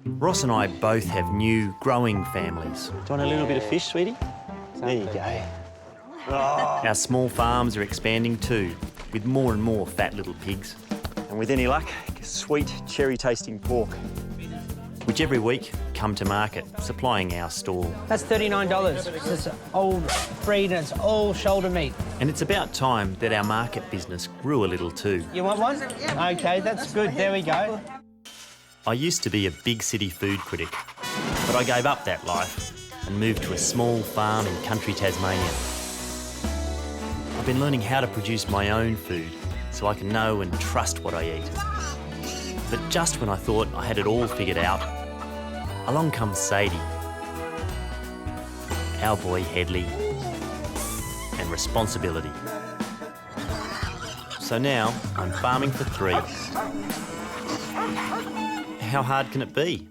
Ross and I both have new, growing families. Do you want a little bit of fish, sweetie? There you go. Oh. Our small farms are expanding too, with more and more fat little pigs. And with any luck, sweet, cherry-tasting pork. Which every week come to market, supplying our stall. That's $39. It's old breed and it's all shoulder meat. And it's about time that our market business grew a little too. You want one? OK, that's good. There we go. I used to be a big city food critic, but I gave up that life and moved to a small farm in country Tasmania. I've been learning how to produce my own food so I can know and trust what I eat. But just when I thought I had it all figured out, along comes Sadie, our boy Headley, and responsibility. So now I'm farming for three. How hard can it be?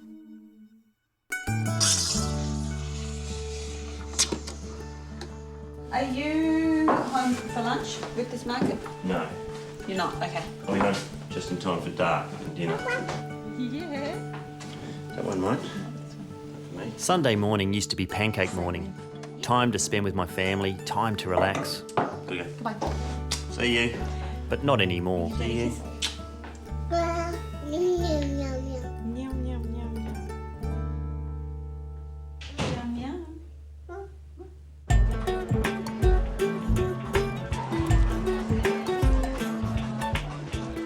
Are you home for lunch with this market? No. You're not? OK. Oh, you know, just in time for dark and dinner. Yeah. That one, mate. For me. Sunday morning used to be pancake morning. Time to spend with my family, time to relax. Good. Bye. See you. But not anymore. See you.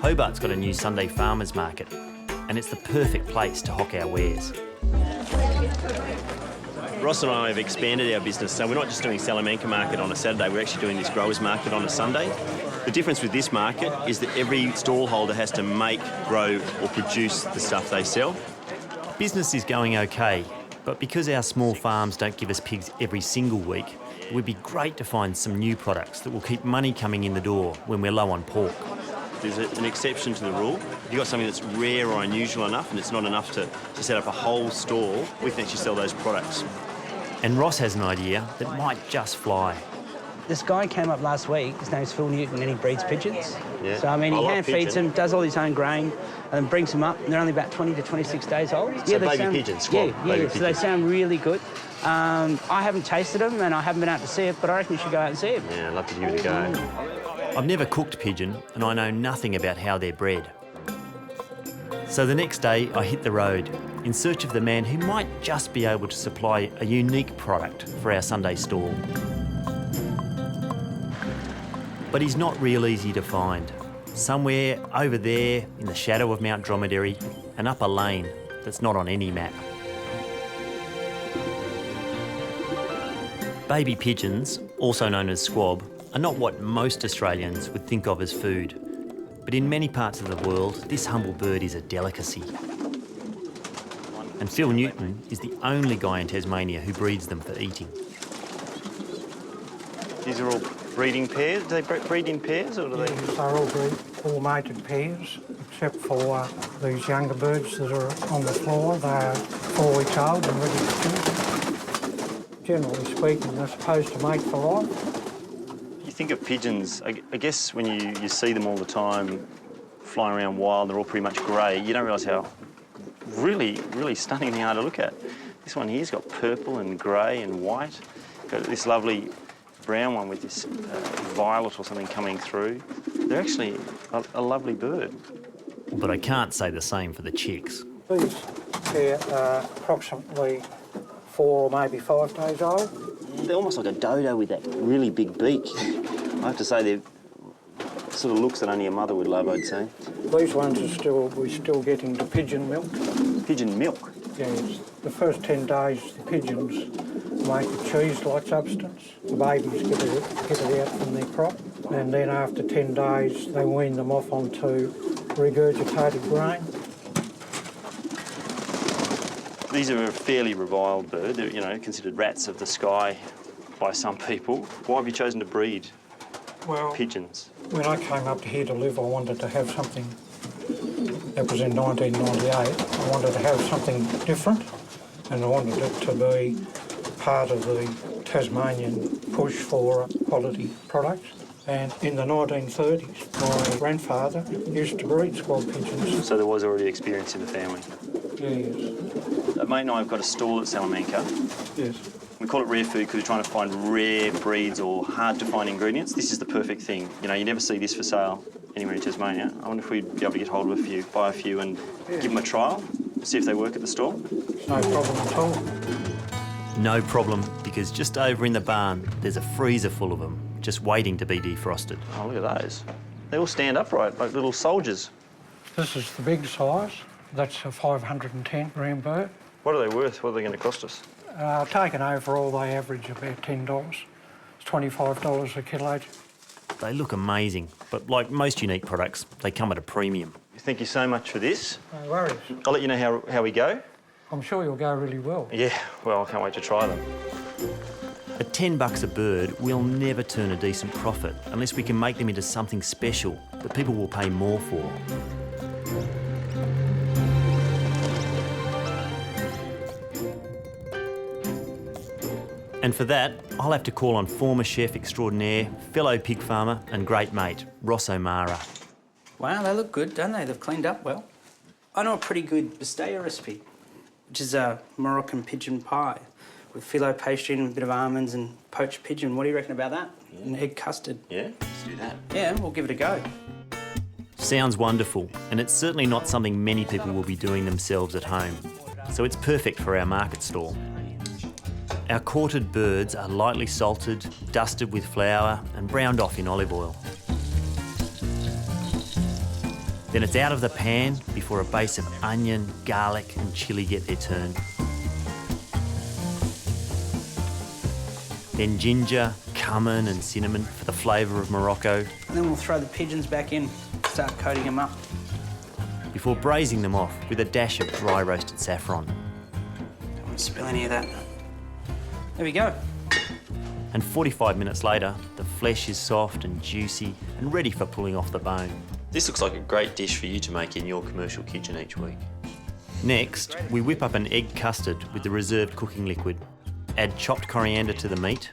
Hobart's got a new Sunday farmers market, and it's the perfect place to hock our wares. Ross and I have expanded our business, so we're not just doing Salamanca market on a Saturday, we're actually doing this growers market on a Sunday. The difference with this market is that every stallholder has to make, grow or produce the stuff they sell. Business is going okay, but because our small farms don't give us pigs every single week, it would be great to find some new products that will keep money coming in the door when we're low on pork. There's an exception to the rule. If you've got something that's rare or unusual enough and it's not enough to set up a whole stall, we can actually sell those products. And Ross has an idea that might just fly. This guy came up last week. His name's Phil Newton and he breeds pigeons. Yeah. So, I mean, he like hand feeds pigeon. them, does all his own grain, and then brings them up. And they're only about 20 to 26 days old. So baby pigeons, squab, yeah, baby so they pigeons. sound really good. I haven't tasted them and I haven't been out to see it, but I reckon you should go out and see it. Yeah, I'd love to give it a go. I've never cooked pigeon and I know nothing about how they're bred. So the next day I hit the road in search of the man who might just be able to supply a unique product for our Sunday stall. But he's not real easy to find. Somewhere over there in the shadow of Mount Dromedary, an upper lane that's not on any map. Baby pigeons, also known as squab, are not what most Australians would think of as food. But in many parts of the world, this humble bird is a delicacy. And Phil Newton is the only guy in Tasmania who breeds them for eating. These are all breeding pairs? Do they breed in pairs or do they? They're all mated pairs, except for these younger birds that are on the floor. They're 4 weeks old and ready to kill. Generally speaking, they're supposed to mate for life. You think of pigeons, I guess when you see them all the time flying around wild, they're all pretty much grey, you don't realise how really, really stunning they are to look at. This one here's got purple and grey and white. Got this lovely brown one with this violet or something coming through. They're actually a lovely bird. But I can't say the same for the chicks. These, they're approximately 4 or maybe 5 days old. They're almost like a dodo with that really big beak. I have to say they're sort of looks that only a mother would love, I'd say. These ones we're still getting the pigeon milk. Pigeon milk? Yes. The first 10 days, the pigeons make a cheese-like substance. The babies get it out from their crop, and then after 10 days, they wean them off onto regurgitated grain. These are a fairly reviled bird. They're, you know, considered rats of the sky by some people. Why have you chosen to breed pigeons? When I came up here to live, I wanted to have something. That was in 1998. I wanted to have something different, and I wanted it to be part of the Tasmanian push for quality products. And in the 1930s, my grandfather used to breed squab pigeons. So there was already experience in the family? Yes. A mate and I have got a stall at Salamanca. Yes. We call it rare food because we're trying to find rare breeds or hard-to-find ingredients. This is the perfect thing. You know, you never see this for sale anywhere in Tasmania. I wonder if we'd be able to get hold of a few, buy a few and give them a trial, see if they work at the stall. No problem at all. No problem, because just over in the barn, there's a freezer full of them, just waiting to be defrosted. Oh, look at those. They all stand upright like little soldiers. This is the big size. That's a 510 gram bird. What are they worth? What are they going to cost us? Taken overall, they average about $10. It's $25 a kilo. They look amazing, but like most unique products, they come at a premium. Thank you so much for this. No worries. I'll let you know how we go. I'm sure you'll go really well. Yeah, well, I can't wait to try them. At $10 a bird, we'll never turn a decent profit unless we can make them into something special that people will pay more for. And for that, I'll have to call on former chef extraordinaire, fellow pig farmer and great mate, Ross O'Mara. Wow, they look good, don't they? They've cleaned up well. I know a pretty good pastilla recipe, which is a Moroccan pigeon pie with phyllo pastry and a bit of almonds and poached pigeon. What do you reckon about that? Yeah. And egg custard. Yeah, let's do that. Yeah, we'll give it a go. Sounds wonderful, and it's certainly not something many people will be doing themselves at home. So it's perfect for our market stall. Our quartered birds are lightly salted, dusted with flour and browned off in olive oil. Then it's out of the pan before a base of onion, garlic and chilli get their turn. Then ginger, cumin and cinnamon for the flavour of Morocco. And then we'll throw the pigeons back in, start coating them up. Before braising them off with a dash of dry roasted saffron. Don't want to spill any of that. There we go. And 45 minutes later, the flesh is soft and juicy and ready for pulling off the bone. This looks like a great dish for you to make in your commercial kitchen each week. Next, we whip up an egg custard with the reserved cooking liquid. Add chopped coriander to the meat.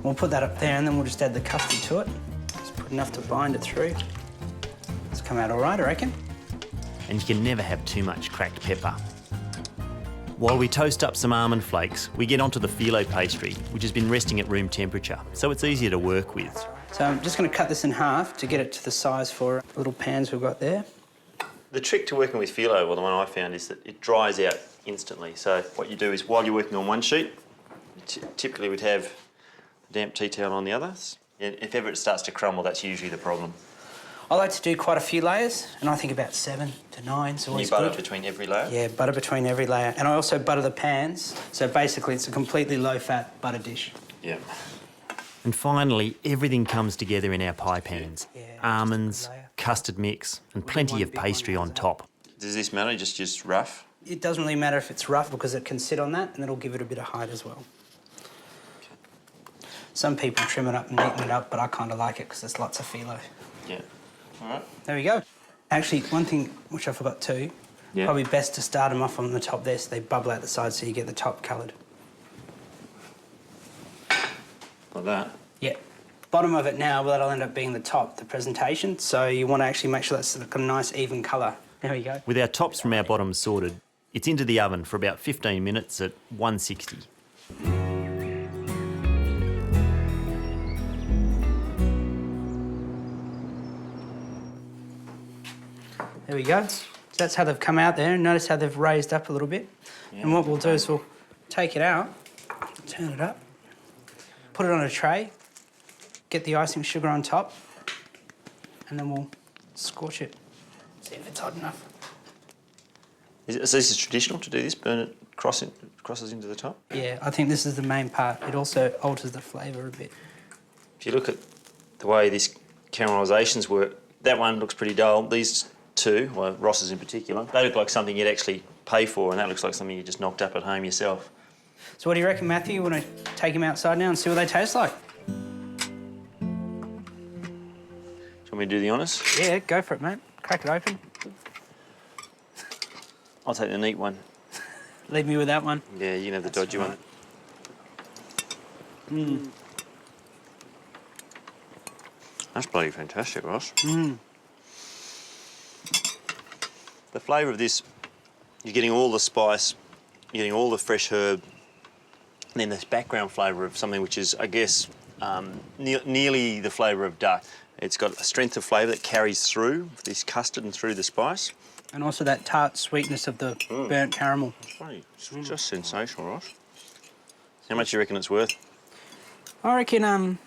We'll put that up there and then we'll just add the custard to it. Just put enough to bind it through. It's come out all right, I reckon. And you can never have too much cracked pepper. While we toast up some almond flakes, we get onto the phyllo pastry, which has been resting at room temperature, so it's easier to work with. So I'm just going to cut this in half to get it to the size for the little pans we've got there. The trick to working with phyllo, well, the one I found, is that it dries out instantly. So what you do is, while you're working on one sheet, you typically would have a damp tea towel on the others. And if ever it starts to crumble, that's usually the problem. I like to do quite a few layers, and I think about 7 to 9 so You butter between every layer? Yeah, butter between every layer. And I also butter the pans, so basically it's a completely low-fat butter dish. Yeah. And finally, everything comes together in our pie pans. Yeah, Almonds, layer. custard mix and plenty of pastry on top. Does this matter, just rough? It doesn't really matter if it's rough because it can sit on that and it'll give it a bit of height as well. Some people trim it up and neaten it up, but I kind of like it because there's lots of phyllo. Yeah. All right. There we go. Actually, one thing which I forgot too, probably best to start them off on the top there so they bubble out the side so you get the top coloured. Like that? Yeah. Bottom of it now, well, that'll end up being the top, the presentation, so you want to actually make sure that's got a nice even colour. There we go. With our tops from our bottoms sorted, it's into the oven for about 15 minutes at 160. There we go. So that's how they've come out there, and notice how they've raised up a little bit. Yeah. And what we'll do is we'll take it out, turn it up, put it on a tray, get the icing sugar on top, and then we'll scorch it. See if it's hot enough. So this is traditional to do this? Burn it, crosses into the top? Yeah, I think this is the main part. It also alters the flavour a bit. If you look at the way this caramelisations work, that one looks pretty dull. These two, well, Ross's in particular, they look like something you'd actually pay for, and that looks like something you just knocked up at home yourself. So what do you reckon, Matthew? You want to take them outside now and see what they taste like? Do you want me to do the honours? Yeah, go for it, mate. Crack it open. I'll take the neat one. Leave me with that one. Yeah, you can have the dodgy one. Mm. That's bloody fantastic, Ross. Mm. The flavour of this You're getting all the spice, you're getting all the fresh herb, and then this background flavour of something which is, I guess, nearly the flavour of duck. It's got a strength of flavour that carries through this custard and through the spice. And also that tart sweetness of the burnt caramel. It's just sensational, Ross. How much do you reckon it's worth? I reckon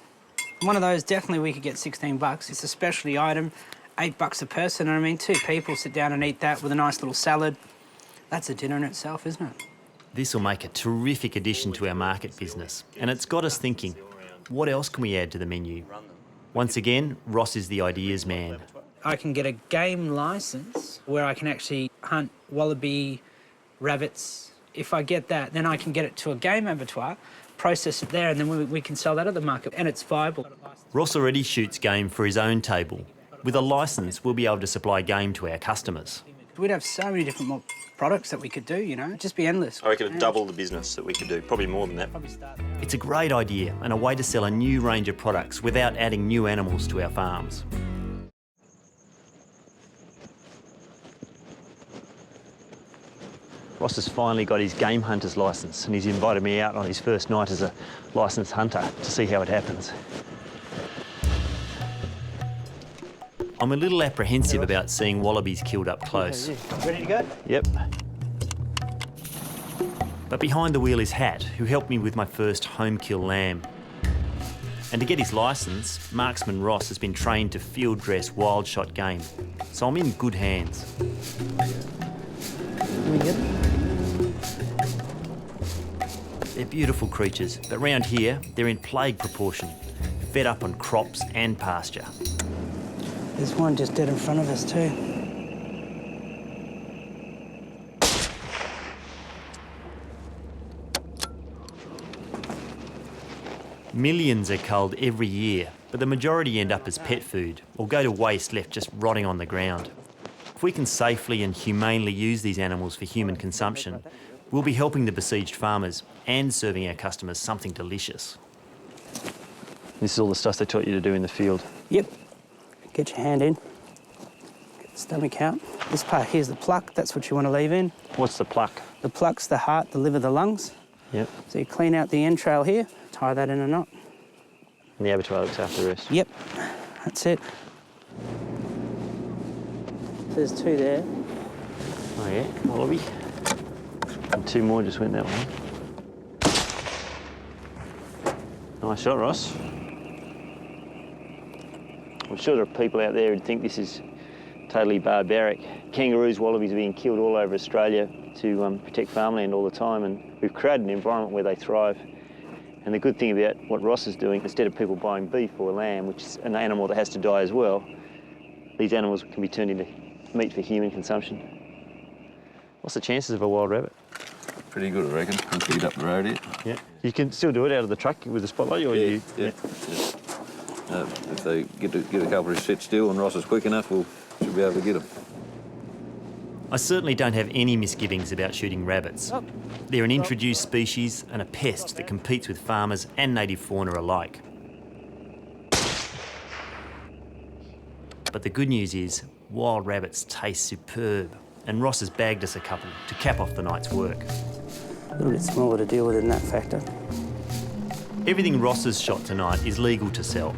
one of those definitely we could get $16. It's a specialty item, $8 a person. And I mean, 2 people sit down and eat that with a nice little salad. That's a dinner in itself, isn't it? This will make a terrific addition to our market business, and it's got us thinking, what else can we add to the menu? Once again, Ross is the ideas man. I can get a game licence where I can actually hunt wallaby, rabbits. If I get that, then I can get it to a game abattoir, process it there, and then we can sell that at the market, and it's viable. Ross already shoots game for his own table. With a licence, we'll be able to supply game to our customers. We'd have so many different more products that we could do, you know, it'd just be endless. I reckon it'd double the business that we could do, probably more than that. It's a great idea and a way to sell a new range of products without adding new animals to our farms. Ross has finally got his game hunter's licence and he's invited me out on his first night as a licensed hunter to see how it happens. I'm a little apprehensive about seeing wallabies killed up close. Ready to go? Yep. But behind the wheel is Hat, who helped me with my first home kill lamb. And to get his licence, marksman Ross has been trained to field dress wild shot game. So I'm in good hands. They're beautiful creatures, but round here, they're in plague proportion, fed up on crops and pasture. There's one just dead in front of us too. Millions are culled every year, but the majority end up as pet food or go to waste left just rotting on the ground. If we can safely and humanely use these animals for human consumption, we'll be helping the besieged farmers and serving our customers something delicious. This is all the stuff they taught you to do in the field. Yep. Get your hand in. Get the stomach out. This part here's the pluck. That's what you want to leave in. What's the pluck? The pluck's the heart, the liver, the lungs. Yep. So you clean out the entrail here, tie that in a knot. And the abattoir looks after the rest. Yep. That's it. There's 2 there. Oh yeah, wallaby. And 2 more just went that way. Nice shot, Ross. I'm sure there are people out there who think this is totally barbaric. Kangaroos, wallabies are being killed all over Australia to protect farmland all the time, and we've created an environment where they thrive. And the good thing about what Ross is doing, instead of people buying beef or lamb, which is an animal that has to die as well, these animals can be turned into meat for human consumption. What's the chances of a wild rabbit? Pretty good, I reckon. Once we get up the road here. Yeah. You can still do it out of the truck with the spotlight, or you? Yeah. If they get a couple of sit still and Ross is quick enough, we should be able to get them. I certainly don't have any misgivings about shooting rabbits. They're an introduced species and a pest that competes with farmers and native fauna alike. But the good news is, wild rabbits taste superb, and Ross has bagged us a couple to cap off the night's work. A little bit smaller to deal with in that factor. Everything Ross has shot tonight is legal to sell.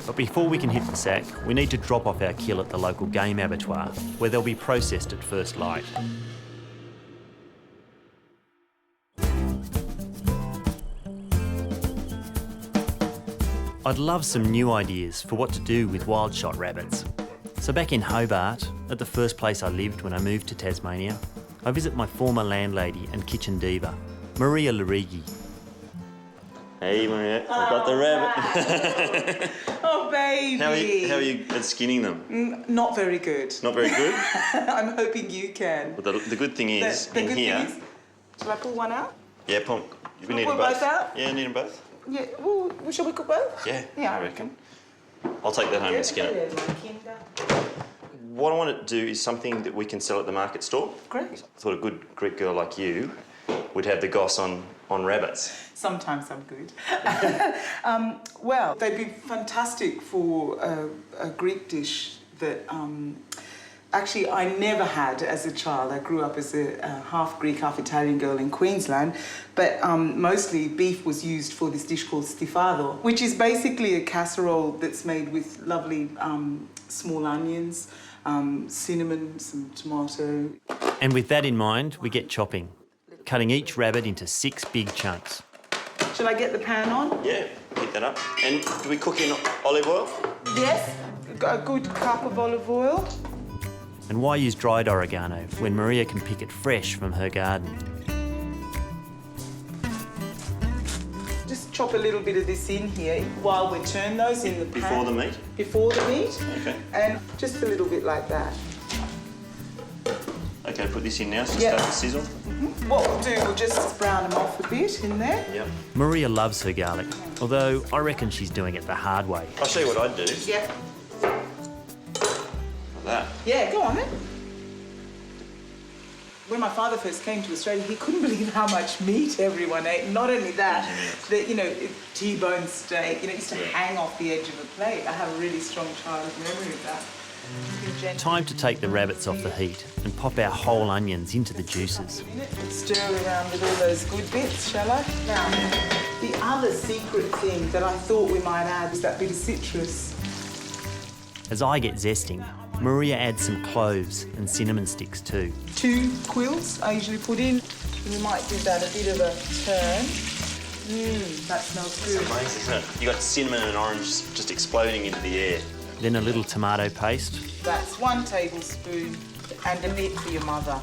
But before we can hit the sack, we need to drop off our kill at the local game abattoir, where they'll be processed at first light. I'd love some new ideas for what to do with wild shot rabbits. So back in Hobart, at the first place I lived when I moved to Tasmania, I visit my former landlady and kitchen diva, Maria Larigi. Hey, Maria, I've got the rabbit. Oh, baby. How are you at skinning them? Not very good. Not very good? I'm hoping you can. Well, the good thing is, The in good here... thing is, shall I pull one out? Yeah, we need pull them both. both out? Yeah, need them both. Yeah. Well, shall we cook both? Yeah, Yeah, I reckon. I'll take that home and skin it. Good, my kinder. What I want to do is something that we can sell at the market store. Great. I thought a good Greek girl like you would have the goss on rabbits. Sometimes I'm good. Well, they'd be fantastic for a Greek dish that Actually, I never had as a child. I grew up as a half Greek, half Italian girl in Queensland, but mostly beef was used for this dish called stifado, which is basically a casserole that's made with lovely small onions, cinnamon, some tomato. And with that in mind, we get chopping, cutting each rabbit into 6 big chunks. Shall I get the pan on? Yeah, pick that up. And do we cook in olive oil? Yes. A good cup of olive oil. And why use dried oregano when Maria can pick it fresh from her garden? Just chop a little bit of this in here while we turn those in the pan. Before the meat? Before the meat. Okay. And just a little bit like that. Okay, put this in now, so Yep. start to sizzle. What we'll do, we'll just brown them off a bit in there. Yep. Maria loves her garlic, although I reckon she's doing it the hard way. I'll show you what I'd do. Yeah. Like that. Yeah, go on then. When my father first came to Australia, he couldn't believe how much meat everyone ate. Not only that, T-bone steak, it used to hang off the edge of a plate. I have a really strong childhood memory of that. Time to take the rabbits off the heat and pop our whole onions into the juices. Stir around with all those good bits, shall I? Now, the other secret thing that I thought we might add is that bit of citrus. As I get zesting, Maria adds some cloves and cinnamon sticks too. 2 quills I usually put in. We might give that a bit of a turn. That smells good. Amazing, isn't it? You got cinnamon and orange just exploding into the air. Then a little tomato paste That's 1 tablespoon and a bit for your mother.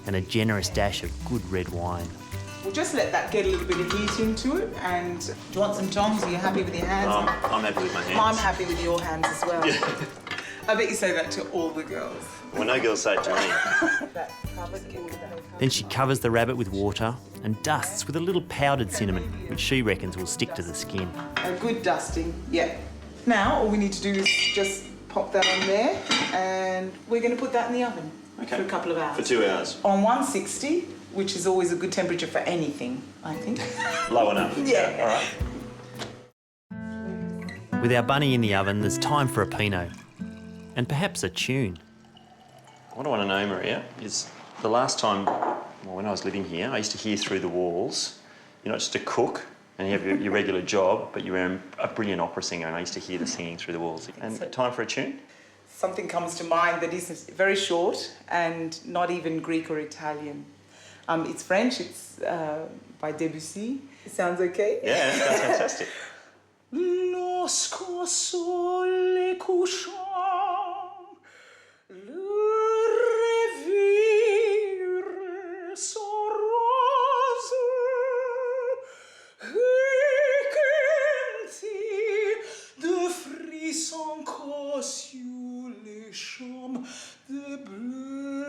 and a generous dash of good red wine. We'll just let that get a little bit of heat into it. And do you want some tongs? Are you happy with your hands? I'm happy with my hands. I'm happy with your hands as well. I bet you say that to all the girls. Well, no girls say it to me. That covered with that. Then she covers the rabbit with water and dusts with a little powdered cinnamon, which she reckons will stick to the skin. A good dusting, yeah. Now, all we need to do is just pop that on there, and we're going to put that in the oven for a couple of hours. For 2 hours. On 160, which is always a good temperature for anything, I think. Low enough. Yeah. All right. With our bunny in the oven, there's time for a Pinot and perhaps a tune. What I want to know, Maria, is the last time, when I was living here, I used to hear through the walls, you're not just a cook and you have your regular job, but you're a brilliant opera singer, and I used to hear the singing through the walls. And time for a tune? Something comes to mind that is very short and not even Greek or Italian. It's French, it's by Debussy. It sounds okay? Yeah, that's fantastic. Lorsqu'au sole couchant, le rêvire son rose, et qu'un de frissons court sur les champs de bleu,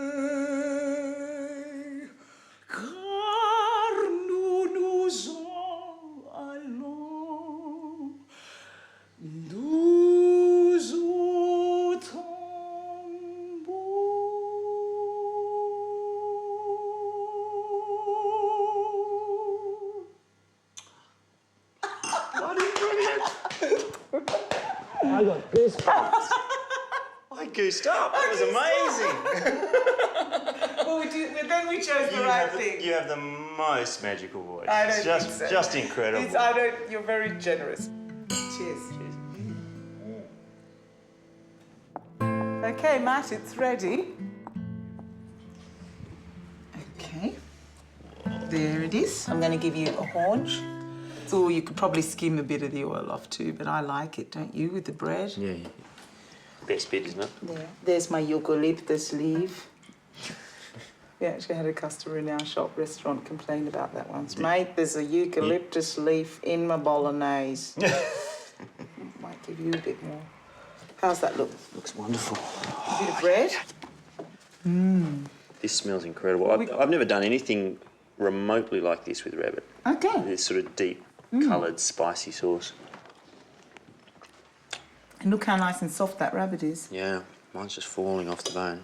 car nous nous en allons. Nous au tombeau. Bloody brilliant! I got goosebumps. I goosed up. That was amazing. Well, then we chose the right thing. You have the most magical voice. I don't It's think so. just incredible. You're very generous. Cheers. Okay, Matt, it's ready. Okay. There it is. I'm going to give you a haunch. So you could probably skim a bit of the oil off too, but I like it, don't you, with the bread? Yeah. Best bit, isn't it? There. There's my eucalyptus leaf. We actually had a customer in our shop restaurant complain about that once. Mate, there's a eucalyptus leaf in my bolognese. Might give you a bit more. How's that look? Looks wonderful. A bit of bread? This smells incredible. I've never done anything remotely like this with rabbit. Okay. This sort of deep coloured spicy sauce. And look how nice and soft that rabbit is. Yeah, mine's just falling off the bone.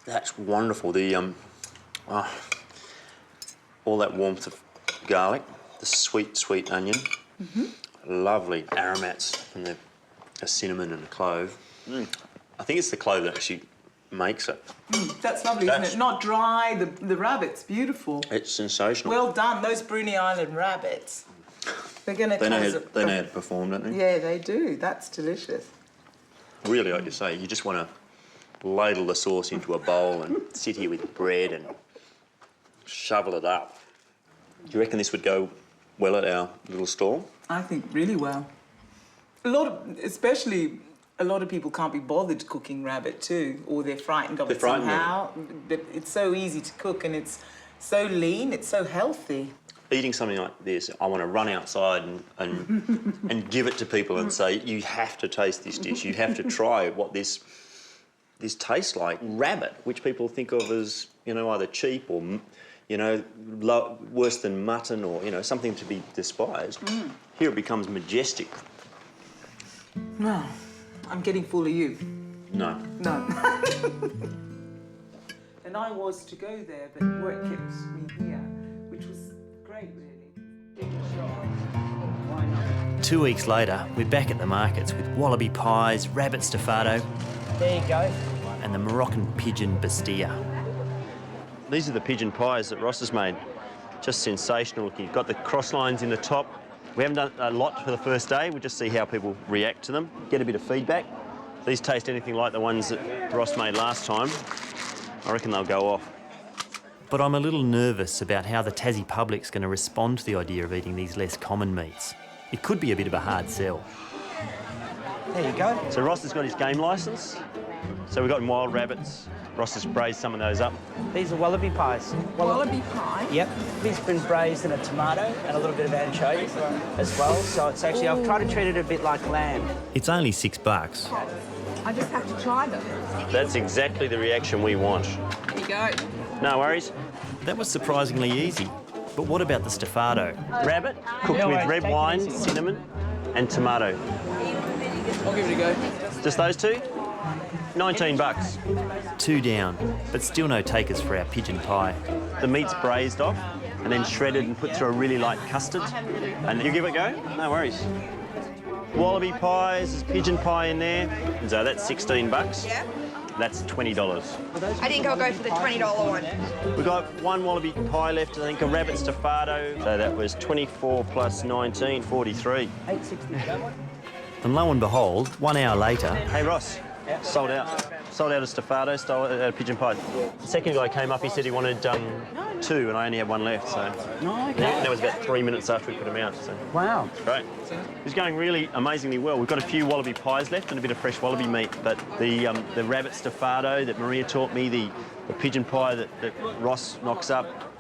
That's wonderful. The all that warmth of garlic, the sweet onion, lovely aromats from the a cinnamon and a clove. I think it's the clove that actually makes it. That's lovely, isn't it? Not dry, the rabbit's beautiful. It's sensational. Well done, those Bruny Island rabbits. They're going to They know how to perform, don't they? Yeah, they do. That's delicious. Really, like you say, you just want to ladle the sauce into a bowl and sit here with bread and shovel it up. Do you reckon this would go well at our little stall? I think really well. Especially a lot of people can't be bothered cooking rabbit too, or they're frightened of it somehow. But it's so easy to cook and it's so lean, it's so healthy. Eating something like this, I want to run outside and give it to people and say, you have to taste this dish. You have to try what this tastes like. Rabbit, which people think of as, you know, either cheap or, you know, worse than mutton or, you know, something to be despised. Here it becomes majestic. No, I'm getting full of you. No. No. And I was to go there, but work kept me here, which was great, really. 2 weeks later, we're back at the markets with wallaby pies, rabbit stafado, There you go. and the Moroccan pigeon bastia. These are the pigeon pies that Ross has made. Just sensational looking. You've got the cross lines in the top. We haven't done a lot for the first day. We'll just see how people react to them, get a bit of feedback. If these taste anything like the ones that Ross made last time, I reckon they'll go off. But I'm a little nervous about how the Tassie public's going to respond to the idea of eating these less common meats. It could be a bit of a hard sell. There you go. So Ross has got his game licence. So we've got wild rabbits. Ross has braised some of those up. These are wallaby pies. Wallaby pie. Yep. This has been braised in a tomato and a little bit of anchovy as well. So it's actually, I've tried to treat it a bit like lamb. It's only $6. I just have to try them. That's exactly the reaction we want. There you go. No worries. That was surprisingly easy. But what about the stafado? Rabbit cooked No with worries, red take it wine, easy. cinnamon and tomato. I'll give it a go. Just those two? $19. 2 down, but still no takers for our pigeon pie. The meat's braised off and then shredded and put through a really light custard. And you give it a go? No worries. Wallaby pies, there's pigeon pie in there. And so that's $16. Yeah. That's $20. I think I'll go for the $20 one. We've got one wallaby pie left, I think, a rabbit stafado. So that was 24 plus 19, 43. $8.60. And lo and behold, 1 hour later, Hey, Ross. Sold out. Sold out a stafado, sold out a pigeon pie. The second guy came up, he said he wanted 2, and I only had 1 left, so... Oh, okay. That was about 3 minutes after we put them out, so... Wow. Great. It's going really amazingly well. We've got a few wallaby pies left and a bit of fresh wallaby meat, but the rabbit stafado that Maria taught me, the pigeon pie that Ross knocks up,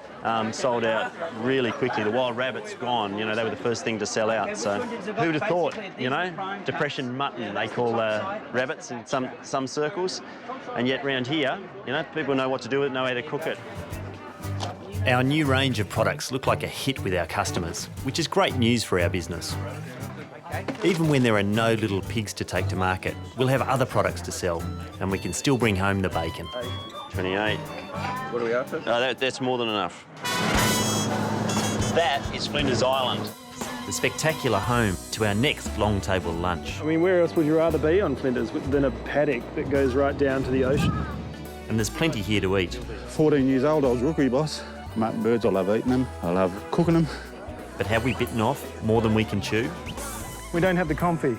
sold out really quickly. The wild rabbit's gone, you know, they were the first thing to sell out, so who would have thought, you know? Depression mutton, they call rabbits in some circles, and yet round here, you know, people know what to do with it, know how to cook it. our new range of products look like a hit with our customers, which is great news for our business. Even when there are no little pigs to take to market, we'll have other products to sell, and we can still bring home the bacon. 28. What are we after? That's more than enough. That is Flinders Island. The spectacular home to our next long table lunch. I mean, where else would you rather be on Flinders than a paddock that goes right down to the ocean? And there's plenty here to eat. 14 years old, I was rookery boss. Mutton birds, I love eating them. I love cooking them. But have we bitten off more than we can chew? We don't have the confit.